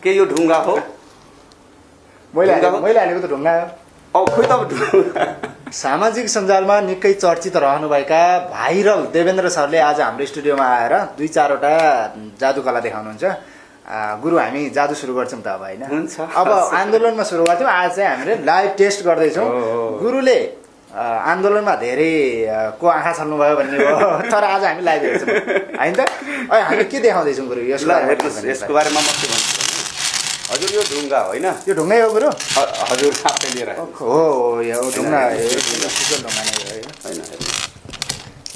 के यो ढुङ्गा हो? मैले हालेको त ढुङ्गा हो। खोइ त अब सामाजिक सञ्जालमा निकै चर्चित रहनुभएका भाइरल देवेन्द्र सरले आज हाम्रो स्टुडियोमा आएर 2-4वटा जादु कला देखाउनुहुन्छ। गुरु हामी जादु सुरु गर्छौँ त अब होइन? हुन्छ। अब आन्दोलनमा सुरु गर्थ्यौँ, आज चाहिँ हामीले लाइभ टेस्ट गर्दैछौँ। गुरुले आन्दोलनमा धेरै को आँखा छल्नुभयो भन्ने हो, तर आज हामी लाइभ हेर्छौँ होइन त? हामी के देखाउँदैछौँ गुरु? यसको बारेमा म के भन्छु भने, हजुर यो ढुङ्गा होइन, यो ढुङ्गै हो गुरु? हजुर आफै लिएर हो यो ढुङ्गा ढुङ्गा नै हो होइन,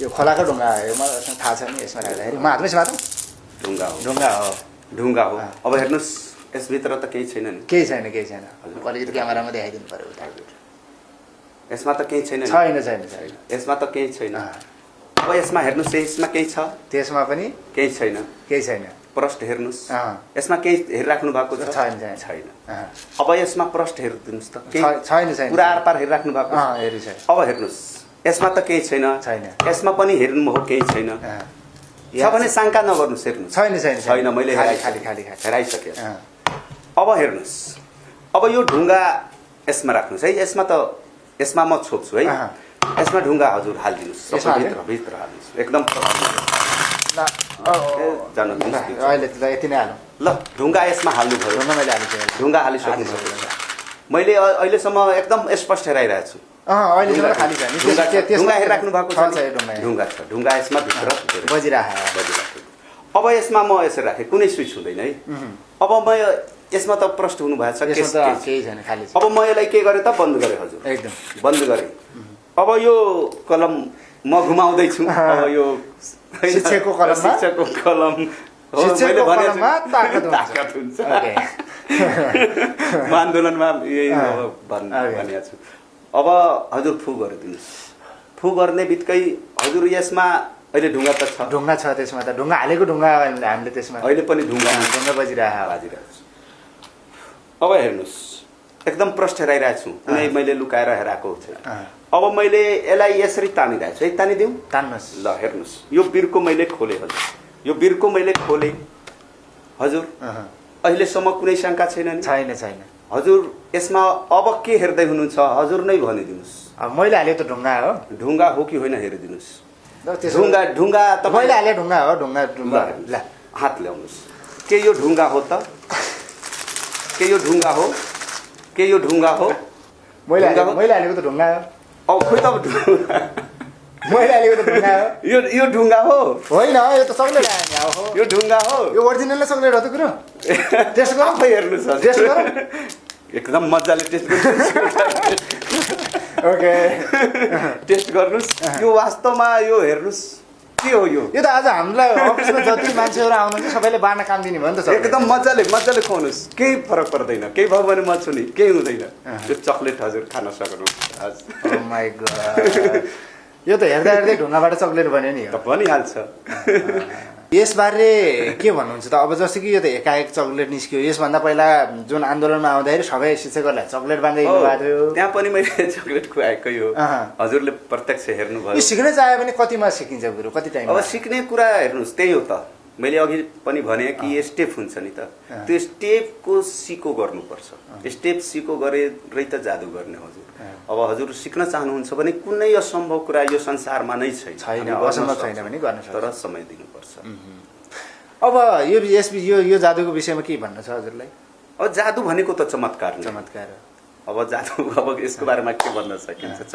यो खोलाको ढुङ्गा हो, मलाई थाहा छ नि यसमा राख्दाखेरि। म हातमै समातौँ। ढुङ्गा हो, ढुङ्गा हो, ढुङ्गा हो। अब हेर्नुहोस् यसभित्र त केही छैन नि। केही छैन, केही छैन। अलिकति क्यामेरामा देखाइदिनु पऱ्यो उता। यसमा त केही छैन, छैन छैन छैन, यसमा त केही छैन। अब यसमा हेर्नुहोस्, यसमा केही छ? त्यसमा पनि केही छैन, केही छैन। प्रष्ट हेर्नुहोस्, यसमा केही हेरिराख्नु भएको छ? छैन छैन। अब यसमा प्रष्ट हेरिदिनुहोस् त, छैन छैन, पुरा आरपार हेरिराख्नु भएको? हेरि छ। अब हेर्नुहोस् यसमा त केही छैन, छैन। यसमा पनि हेर्नुभयो केही छैन, छ भने शङ्का नगर्नुहोस्, हेर्नुहोस्। छैन छैन छैन, मैले हेराइसकेँ। अब हेर्नुहोस्, अब यो ढुङ्गा यसमा राख्नुहोस् है, यसमा म छोप्छु है, यसमा ढुङ्गा हजुर हालिदिनुहोस्, भित्र हाल्नुहोस् एकदम। अहिले त यति नै हालौँ ल। ढुङ्गा यसमा हाल्नु भयो, मैले हालिसकेँ, ढुङ्गा हालिसक्नु। मैले अहिलेसम्म एकदम स्पष्ट हेराइरहेको छु। ढुङ्गा हेरिराख्नु भएको छ? ढुङ्गा छ, ढुङ्गा यसमा भित्र बजिरहेको। अब यसमा म यसरी राखेँ, कुनै स्विच हुँदैन है। अब म यसमा त प्रष्ट हुनु भएको छ, केही छैन, खाली छ। अब म यसलाई के गरेँ त? बन्द गरेँ हजुर, एकदम बन्द गरेँ। अब यो कलम म घुमाउँदैछु, अब यो शिक्षकको कलम ताकत हुन्छ। आन्दोलनमा यही भनेको छु। अब हजुर फु गरिदिनुहोस्। फु गर्ने बित्तिकै हजुर यसमा अहिले ढुङ्गा त छ? ढुङ्गा छ, त्यसमा त ढुङ्गा हालेको ढुङ्गा हामीले त्यसमा अहिले पनि ढुङ्गा बजिरहेको। अब हेर्नुहोस् एकदम प्रष्ट हेराइरहेको छु, कुनै मैले लुकाएर हेराएको छैन। अब मैले यसलाई यसरी तानिरहेको छु है, तानिदिउँ? तान्नुहोस्। ल हेर्नुहोस्, यो बिर्को मैले खोलेँ हजुर, यो बिर्को मैले खोलेँ हजुर। अहिलेसम्म कुनै शङ्का छैन नि? छैन छैन। हजुर यसमा अब के हेर्दै हुनुहुन्छ हजुर नै भनिदिनुहोस्। मैले हालेको त ढुङ्गा हो? ढुङ्गा हो कि होइन हेरिदिनुहोस्। ढुङ्गा तपाईँले हाले ढुङ्गा हो? ढुङ्गा ल हात ल्याउनुहोस्। के यो ढुङ्गा हो त? के यो ढुङ्गा हो? के यो ढुङ्गा हो? मैले हालेको त ढुङ्गा हो। अब खोइ त मैले हालेको त ढुङ्गा हो। यो ढुङ्गा हो? होइन, यो त चक्लेट हो। यो ढुङ्गा हो? यो ओरिजिनल चक्लेट हो त गुरु? टेस्ट गरौँ, हेर्नुहोस्, टेस्ट गरौँ। एकदम मजाले टेस्ट गर्नुहोस्। ओके, टेस्ट गर्नुहोस्। यो वास्तवमा यो हेर्नुहोस् के हो यो? यो त आज हामीलाई अफिसमा जति मान्छेहरू आउनुहुन्छ सबैले बाँड्न काम दिने भयो नि त। एकदम मजाले खुवाउनुहोस्, केही फरक पर्दैन। केही भयो भने म छु नि, केही हुँदैन। यो चक्लेट हजुर खान सक्नु। ओ माय गॉड, यो त हेर्दा हेर्दै ढुङ्गाबाट चक्लेट बन्यो नि। बनिहाल्छ। यसबारे के भन्नुहुन्छ त? अब जस्तो कि यो त एकाएक चक्लेट निस्क्यो, यसभन्दा पहिला जुन आन्दोलनमा आउँदाखेरि सबै शिक्षकहरूलाई चक्लेट बाँध्दै हिँड्नुभएको थियो, त्यहाँ पनि मैले चक्लेट खुवाएकै हो। हजुरले प्रत्यक्ष हेर्नुभयो। यो सिक्न चाह्यो भने कतिमा सिकिन्छ गुरु? कति टाइम? अब सिक्ने कुरा हेर्नुहोस्, त्यही हो त। मैले अघि पनि भने कि स्टेप हुन्छ नि त, त्यो स्टेपको सिको गर्नुपर्छ। स्टेप सिको गरेरै त जादु गर्ने हजुर। अब हजुर सिक्न चाहनुहुन्छ भने कुनै असम्भव कुरा यो संसारमा नै छैन, असम्भव छैन भने गर्न सक्छ, तर समय दिनुपर्छ। अब यो जादुको विषयमा के भन्न छ हजुरलाई? अब जादु भनेको त चमत्कार, चमत्कार। अब जादु अब यसको बारेमा के भन्न सकिन्छ?